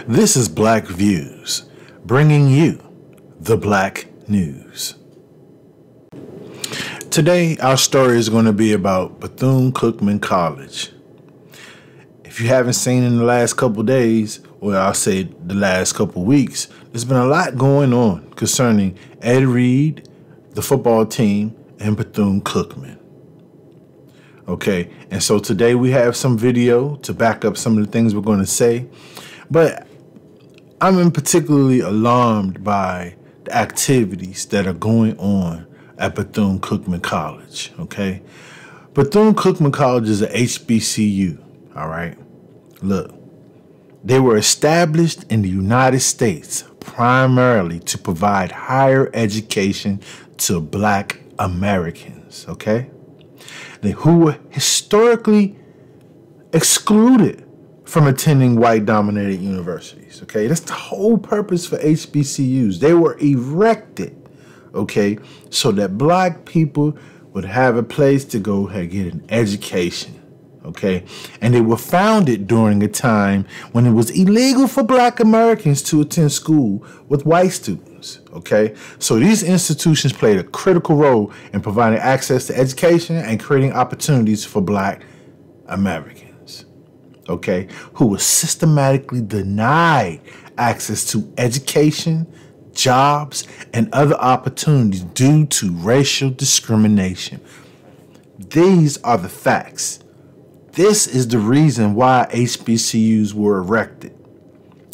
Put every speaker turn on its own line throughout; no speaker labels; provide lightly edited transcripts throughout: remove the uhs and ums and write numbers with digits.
This is Black Views, bringing you the Black News. Today, our story is going to be about Bethune-Cookman College. If you haven't seen in the last couple days, or I'll say the last couple weeks, there's been a lot going on concerning Ed Reed, the football team, and Bethune-Cookman. Okay, and so today we have some video to back up some of the things we're going to say, but I'm particularly alarmed by the activities that are going on at Bethune-Cookman College, okay? Bethune-Cookman College is a HBCU, all right? Look, they were established in the United States primarily to provide higher education to Black Americans, okay? Who were historically excluded from attending white-dominated universities, okay? That's the whole purpose for HBCUs. They were erected, okay, so that Black people would have a place to go and get an education, okay? And they were founded during a time when it was illegal for Black Americans to attend school with white students, okay? So these institutions played a critical role in providing access to education and creating opportunities for Black Americans, okay, who were systematically denied access to education, jobs, and other opportunities due to racial discrimination. These are the facts. This is the reason why HBCUs were erected,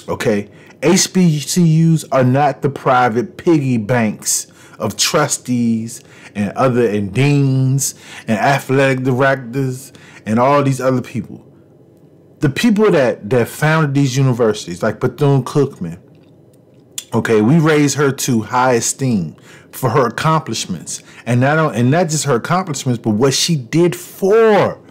okay? HBCUs are not the private piggy banks of trustees and deans and athletic directors and all these other people. The people that founded these universities, like Bethune-Cookman, okay, we raise her to high esteem for her accomplishments, and not just her accomplishments, but what she did for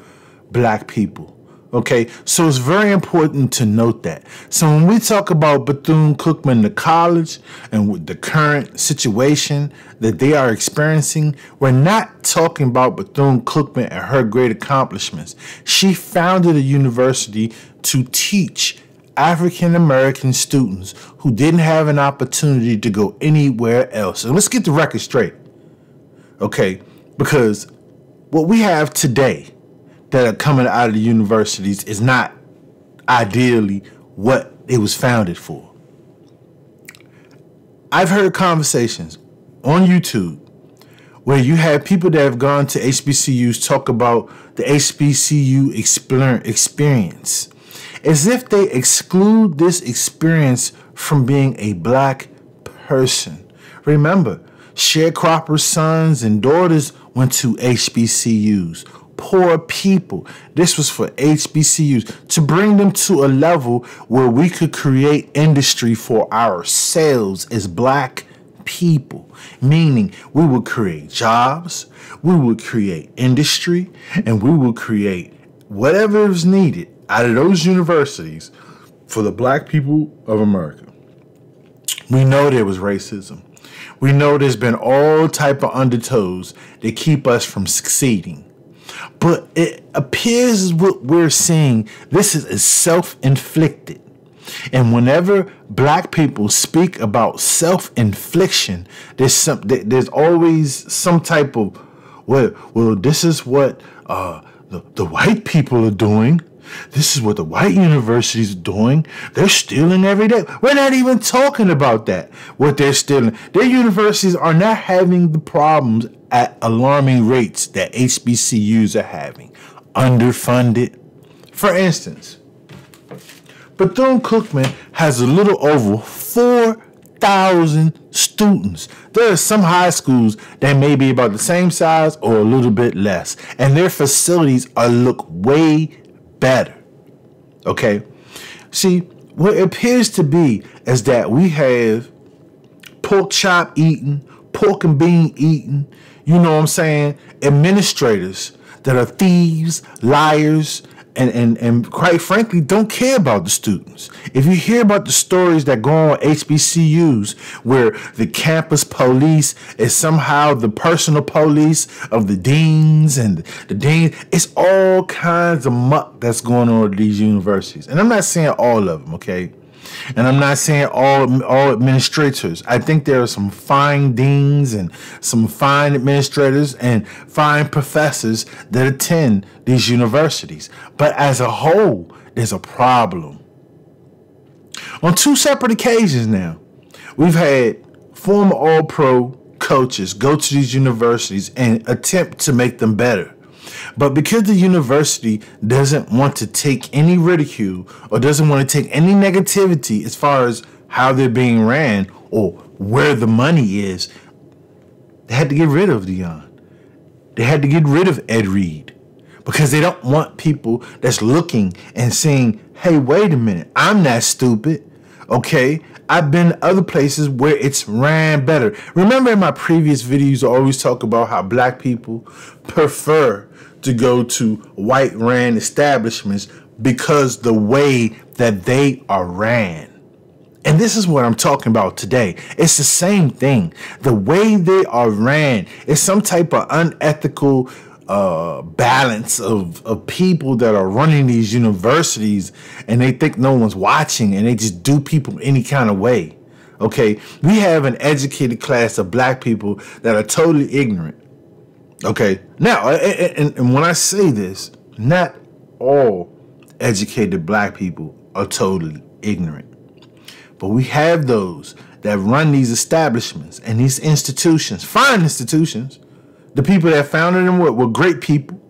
Black people. Okay, so it's very important to note that. So when we talk about Bethune-Cookman, the college, and with the current situation that they are experiencing, we're not talking about Bethune-Cookman and her great accomplishments. She founded a university to teach African-American students who didn't have an opportunity to go anywhere else. And let's get the record straight, okay? Because what we have today that are coming out of the universities is not ideally what it was founded for. I've heard conversations on YouTube where you have people that have gone to HBCUs talk about the HBCU experience as if they exclude this experience from being a Black person. Remember, sharecroppers' sons and daughters went to HBCUs. Poor people. This was for HBCUs to bring them to a level where we could create industry for ourselves as Black people, meaning we would create jobs, we would create industry, and we would create whatever is needed out of those universities for the Black people of America. We know there was racism. We know there's been all type of undertows that keep us from succeeding. But it appears what we're seeing, this is self-inflicted. And whenever Black people speak about self-infliction, there's always some type of, well, this is what the white people are doing. This is what the white universities are doing. They're stealing every day. We're not even talking about that, what they're stealing. Their universities are not having the problems at alarming rates that HBCUs are having. Underfunded. For instance, Bethune-Cookman has a little over 4,000 students. There are some high schools that may be about the same size or a little bit less, and their facilities look way better. Okay? See, what it appears to be is that we have pork chop eating, pork and bean eating, you know what I'm saying, administrators that are thieves, liars, and quite frankly, don't care about the students. If you hear about the stories that go on at HBCUs where the campus police is somehow the personal police of the deans and the deans, it's all kinds of muck that's going on at these universities. And I'm not saying all of them, okay? And I'm not saying all administrators. I think there are some fine deans and some fine administrators and fine professors that attend these universities. But as a whole, there's a problem. On 2 separate occasions now, we've had former All-Pro coaches go to these universities and attempt to make them better. But because the university doesn't want to take any ridicule or doesn't want to take any negativity as far as how they're being ran or where the money is, they had to get rid of Deion. They had to get rid of Ed Reed because they don't want people that's looking and saying, hey, wait a minute, I'm not stupid. Okay, I've been to other places where it's ran better. Remember in my previous videos, I always talk about how black people prefer to go to white ran establishments because the way that they are ran. And this is what I'm talking about today. It's the same thing. The way they are ran is some type of unethical balance of people that are running these universities, and they think no one's watching, and they just do people any kind of way. Okay, we have an educated class of black people that are totally ignorant. Okay, now, and when I say this, not all educated black people are totally ignorant. But we have those that run these establishments and these institutions, fine institutions. The people that founded them were great people,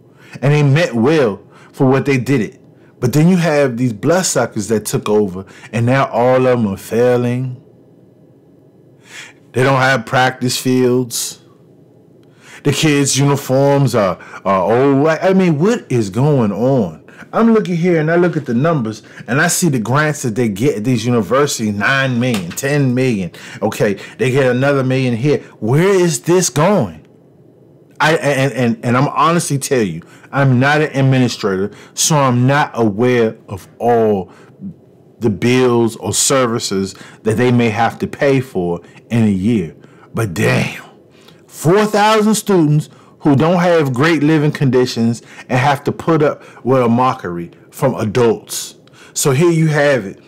and they meant well for what they did it. But then you have these bloodsuckers that took over, and now all of them are failing. They don't have practice fields. The kids' uniforms are old. I mean, what is going on? I'm looking here and I look at the numbers and I see the grants that they get at these universities, 9 million, 10 million. Okay, they get another million here. Where is this going? And I'm honestly tell you, I'm not an administrator, so I'm not aware of all the bills or services that they may have to pay for in a year. But damn. 4,000 students who don't have great living conditions and have to put up with a mockery from adults. So here you have it.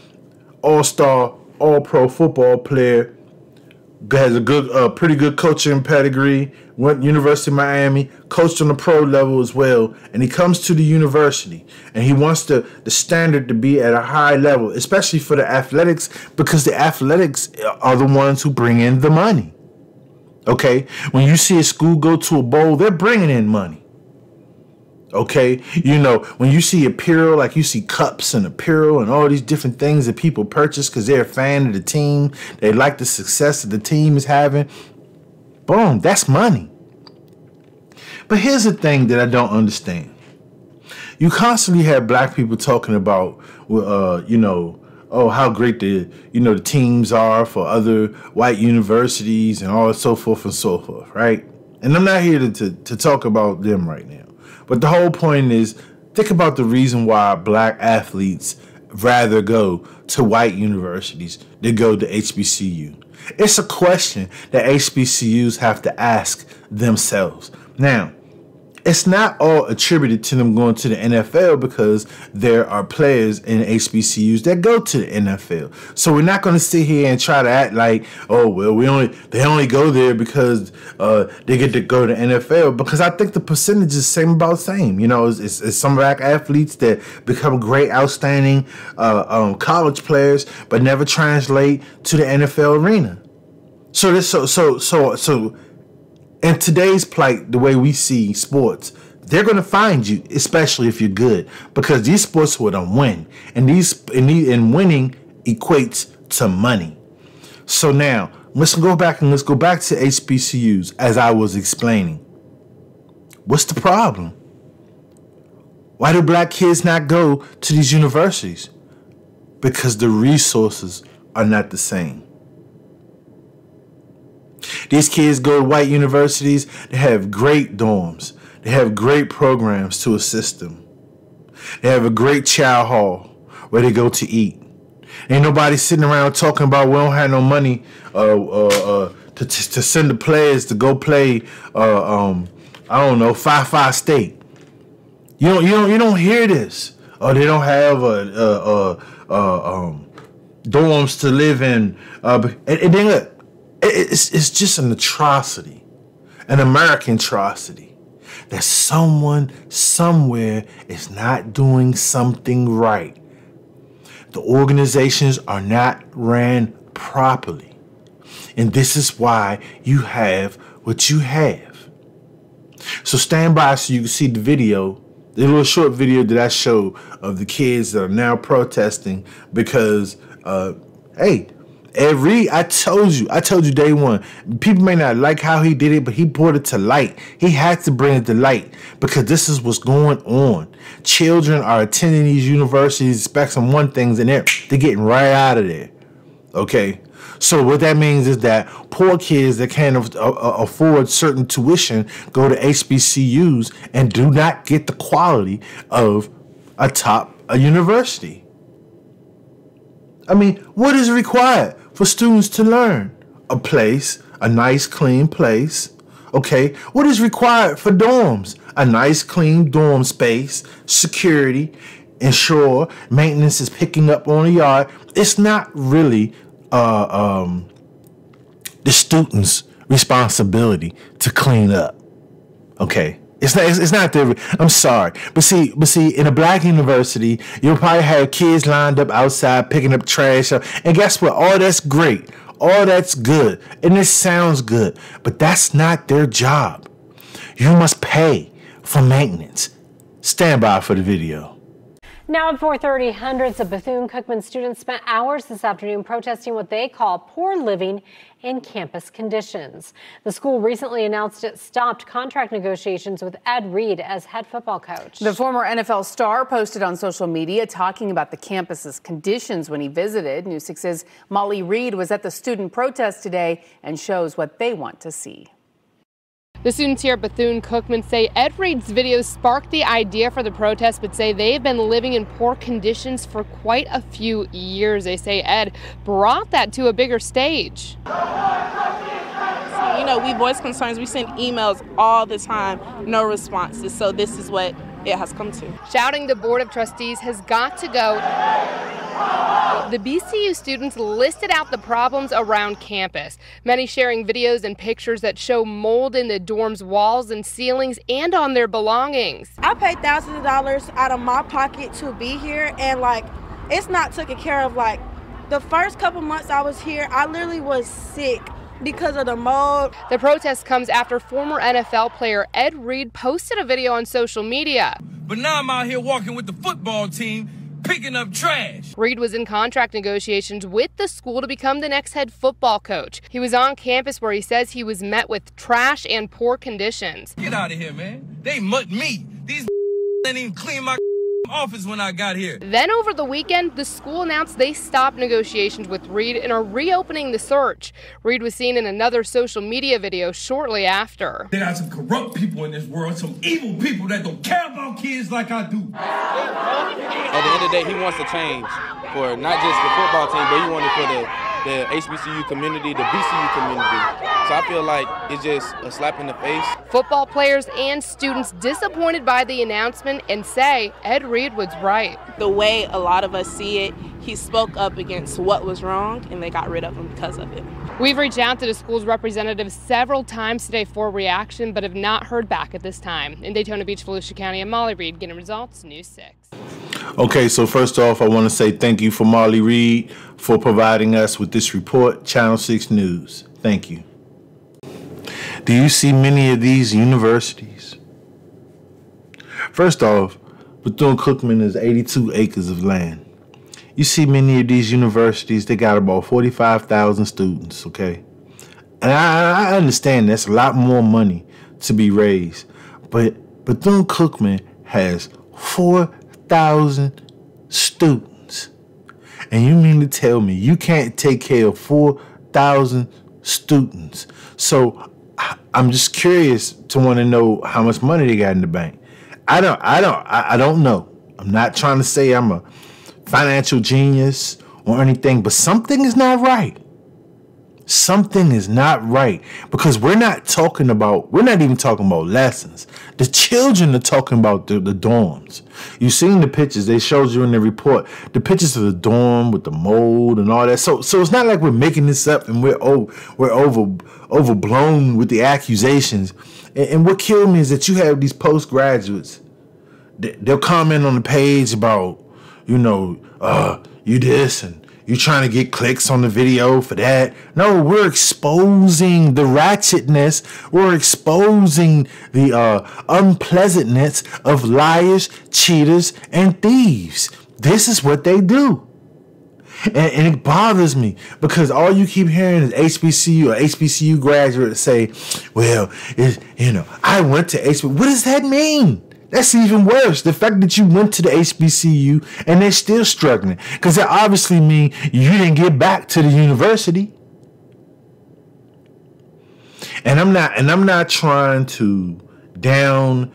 All-star, all-pro football player, has a pretty good coaching pedigree, went to University of Miami, coached on the pro level as well, and he comes to the university and he wants the standard to be at a high level, especially for the athletics, because the athletics are the ones who bring in the money. Okay, when you see a school go to a bowl, they're bringing in money. Okay, you know, when you see apparel, like you see cups and apparel and all these different things that people purchase because they're a fan of the team, they like the success that the team is having, boom, that's money. But here's the thing that I don't understand. You constantly have black people talking about, you know, oh, how great the teams are for other white universities and all so forth and so forth, right? And I'm not here to talk about them right now. But the whole point is, think about the reason why black athletes rather go to white universities than go to HBCU. It's a question that HBCUs have to ask themselves. Now, it's not all attributed to them going to the NFL, because there are players in HBCUs that go to the NFL. So we're not going to sit here and try to act like, oh, well, they only go there because they get to go to NFL, because I think the percentage is about the same. You know, it's some black athletes that become great, outstanding college players, but never translate to the NFL arena. So in today's plight, the way we see sports, they're going to find you, especially if you're good, because these sports will win, and winning equates to money. So now let's go back to HBCUs, as I was explaining. What's the problem? Why do black kids not go to these universities? Because the resources are not the same. These kids go to white universities, they have great dorms. They have great programs to assist them. They have a great chow hall where they go to eat. Ain't nobody sitting around talking about we don't have no money to send the players to go play I don't know, 5-5 state. You don't hear this. Or they don't have dorms to live in. And then look, it's just an atrocity, an American atrocity, that someone somewhere is not doing something right. The organizations are not ran properly. And this is why you have what you have. So stand by so you can see the video, the little short video that I showed of the kids that are now protesting because, hey, Ed Reed, I told you day one, people may not like how he did it, but he brought it to light. He had to bring it to light because this is what's going on. Children are attending these universities expecting one thing, and they're getting right out of there. Okay? So what that means is that poor kids that can't afford certain tuition go to HBCUs and do not get the quality of a university. I mean, what is required for students to learn? A place, a nice, clean place. Okay, what is required for dorms? A nice, clean dorm space, security, ensure maintenance is picking up on the yard. It's not really the students' responsibility to clean up. Okay, it's not their. I'm sorry, but see, in a black university, you'll probably have kids lined up outside picking up trash, and guess what? All that's great, all that's good, and it sounds good, but that's not their job. You must pay for maintenance. Stand by for the video.
Now at 4:30, hundreds of Bethune-Cookman students spent hours this afternoon protesting what they call poor living and campus conditions. The school recently announced it stopped contract negotiations with Ed Reed as head football coach.
The former NFL star posted on social media talking about the campus's conditions when he visited. News 6's Molly Reed was at the student protest today and shows what they want to see.
The students here at Bethune-Cookman say Ed Reed's videos sparked the idea for the protest, but say they've been living in poor conditions for quite a few years. They say Ed brought that to a bigger stage.
You know, we voice concerns, we send emails all the time, no responses, so this is what it has come to.
Shouting the Board of Trustees has got to go. The BCU students listed out the problems around campus, many sharing videos and pictures that show mold in the dorm's walls and ceilings and on their belongings.
I paid thousands of dollars out of my pocket to be here, and it's not taken care of. The first couple months I was here, I literally was sick because of the mold.
The protest comes after former NFL player Ed Reed posted a video on social media.
But now I'm out here walking with the football team, picking up trash.
Reed was in contract negotiations with the school to become the next head football coach. He was on campus where he says he was met with trash and poor conditions.
Get out of here, man. They mutt me. These didn't even clean my office when I got here.
Then over the weekend, the school announced they stopped negotiations with Reed and are reopening the search. Reed was seen in another social media video shortly after.
There are some corrupt people in this world, some evil people that don't care about kids like I do.
At the end of the day, he wants to change for not just the football team, but he wanted for the HBCU community, the BCU community. So I feel like it's just a slap in the face.
Football players and students disappointed by the announcement and say Ed Reed was right.
The way a lot of us see it, he spoke up against what was wrong, and they got rid of him because of it.
We've reached out to the school's representatives several times today for reaction, but have not heard back at this time. In Daytona Beach, Volusia County, I'm Molly Reed, getting results, News 6.
Okay, so first off, I want to say thank you for Molly Reed for providing us with this report, Channel 6 News. Thank you. Do you see many of these universities? First off, Bethune-Cookman is 82 acres of land. You see many of these universities, they got about 45,000 students, okay? And I understand that's a lot more money to be raised, but Bethune-Cookman has 4,000 students. And you mean to tell me you can't take care of 4,000 students? So I'm just curious to want to know how much money they got in the bank. I don't know. I'm not trying to say I'm a financial genius or anything, but something is not right. Something is not right, because we're not even talking about lessons. The children are talking about the dorms. You've seen the pictures. They showed you in the report, the pictures of the dorm with the mold and all that. So it's not like we're making this up and we're overblown with the accusations. And what killed me is that you have these postgraduates. They'll comment on the page about, you this and you trying to get clicks on the video for that. No, we're exposing the ratchetness. We're exposing the unpleasantness of liars, cheaters, and thieves. This is what they do. And it bothers me, because all you keep hearing is HBCU or HBCU graduates say, well, I went to HBCU. What does that mean? That's even worse. The fact that you went to the HBCU and they're still struggling, because that obviously means you didn't get back to the university. And I'm not trying to down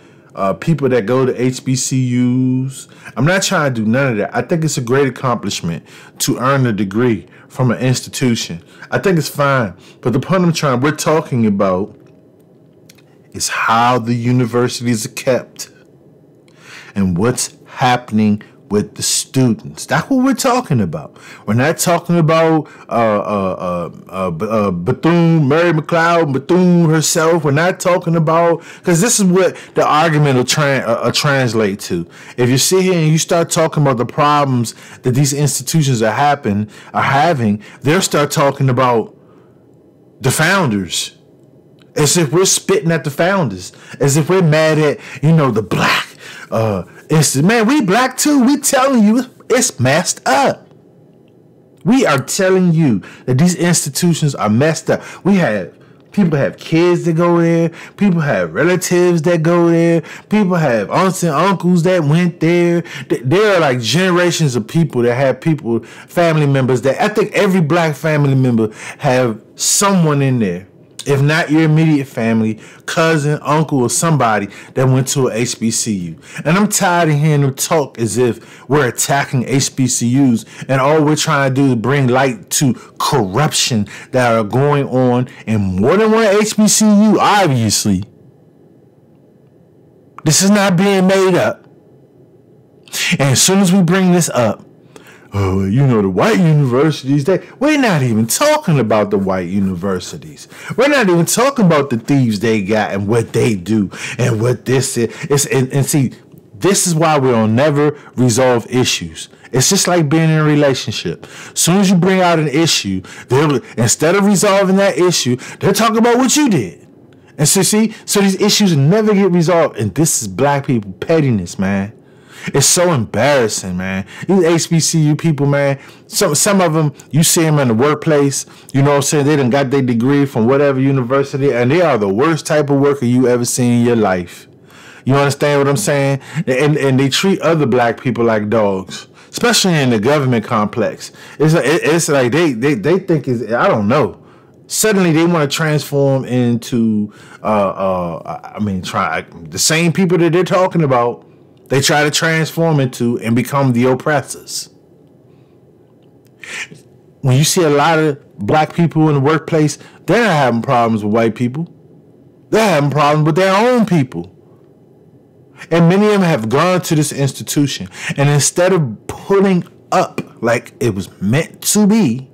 people that go to HBCUs. I'm not trying to do none of that. I think it's a great accomplishment to earn a degree from an institution. I think it's fine. But the point we're talking about is how the universities are kept and what's happening with the students. That's what we're talking about. We're not talking about Bethune, Mary McLeod, Bethune herself. We're not talking about, because this is what the argument will translate to. If you sit here and you start talking about the problems that these institutions are having, they'll start talking about the founders, as if we're spitting at the founders, as if we're mad at, the black. Man, we black too. We telling you it's messed up. We are telling you that these institutions are messed up. People have kids that go there. People have relatives that go there. People have aunts and uncles that went there. There are like generations of people that have family members that I think every black family member have someone in there. If not your immediate family, cousin, uncle, or somebody that went to a HBCU. And I'm tired of hearing them talk as if we're attacking HBCUs and all we're trying to do is bring light to corruption that are going on in more than one HBCU, obviously. This is not being made up. And as soon as we bring this up, the white universities, we're not even talking about the white universities. We're not even talking about the thieves they got and what they do and what this is. And see, this is why we'll never resolve issues. It's just like being in a relationship. As soon as you bring out an issue, instead of resolving that issue, they'll talk about what you did. And so these issues never get resolved. And this is black people pettiness, man. It's so embarrassing, man. These HBCU people, man, some of them, you see them in the workplace, you know what I'm saying? They done got their degree from whatever university, and they are the worst type of worker you ever seen in your life. You understand what I'm saying? And they treat other black people like dogs, especially in the government complex. It's like they think I don't know. Suddenly they want to transform into, the same people that they're talking about. They try to transform into and become the oppressors. When you see a lot of black people in the workplace, they're not having problems with white people. They're having problems with their own people. And many of them have gone to this institution, and instead of pulling up like it was meant to be,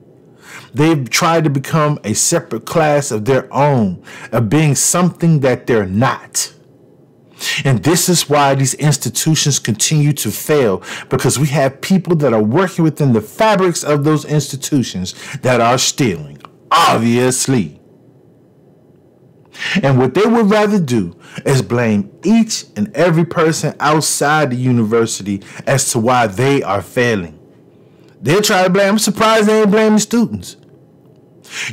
they've tried to become a separate class of their own, of being something that they're not. And this is why these institutions continue to fail, because we have people that are working within the fabrics of those institutions that are stealing, obviously. And what they would rather do is blame each and every person outside the university as to why they are failing. They'll try to blame. I'm surprised they ain't blaming students.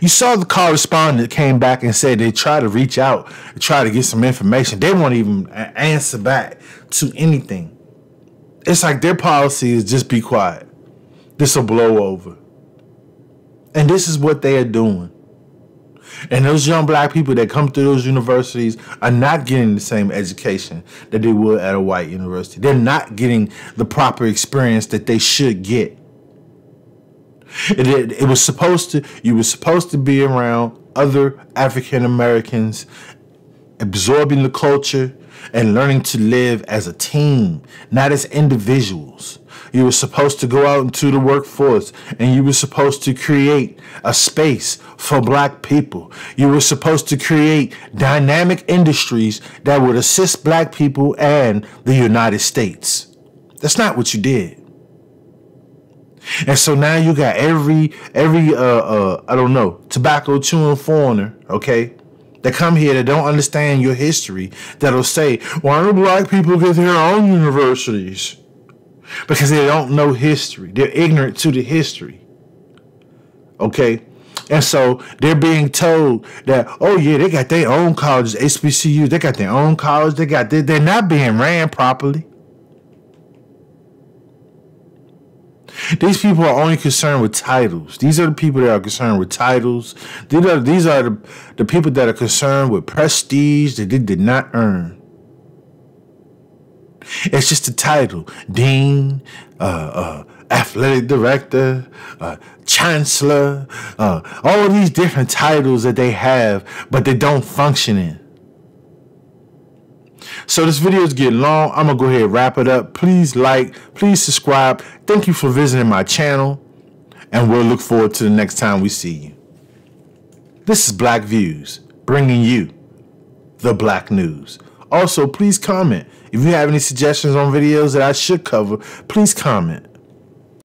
You saw the correspondent came back and said they try to reach out, try to get some information. They won't even answer back to anything. It's like their policy is just be quiet. This will blow over. And this is what they are doing. And those young black people that come through those universities are not getting the same education that they would at a white university. They're not getting the proper experience that they should get. It was supposed to, you were supposed to be around other African Americans, absorbing the culture and learning to live as a team, not as individuals. You were supposed to go out into the workforce and you were supposed to create a space for black people. You were supposed to create dynamic industries that would assist black people and the United States. That's not what you did. And so now you got every I don't know, tobacco chewing foreigner, okay, that come here that don't understand your history, that'll say, why do black people get their own universities? Because they don't know history. They're ignorant to the history. Okay? And so they're being told that, oh yeah, they got their own colleges, HBCUs, they got their own college, they're not being ran properly. These people are only concerned with titles. These are the people that are concerned with titles. These are the people that are concerned with prestige that they did not earn. It's just a title. Dean, athletic director, chancellor, all of these different titles that they have, but they don't function in. So this video is getting long. I'm going to go ahead and wrap it up. Please like, please subscribe. Thank you for visiting my channel, and we'll look forward to the next time we see you. This is Black Views, bringing you the Black News. Also, please comment. If you have any suggestions on videos that I should cover, please comment.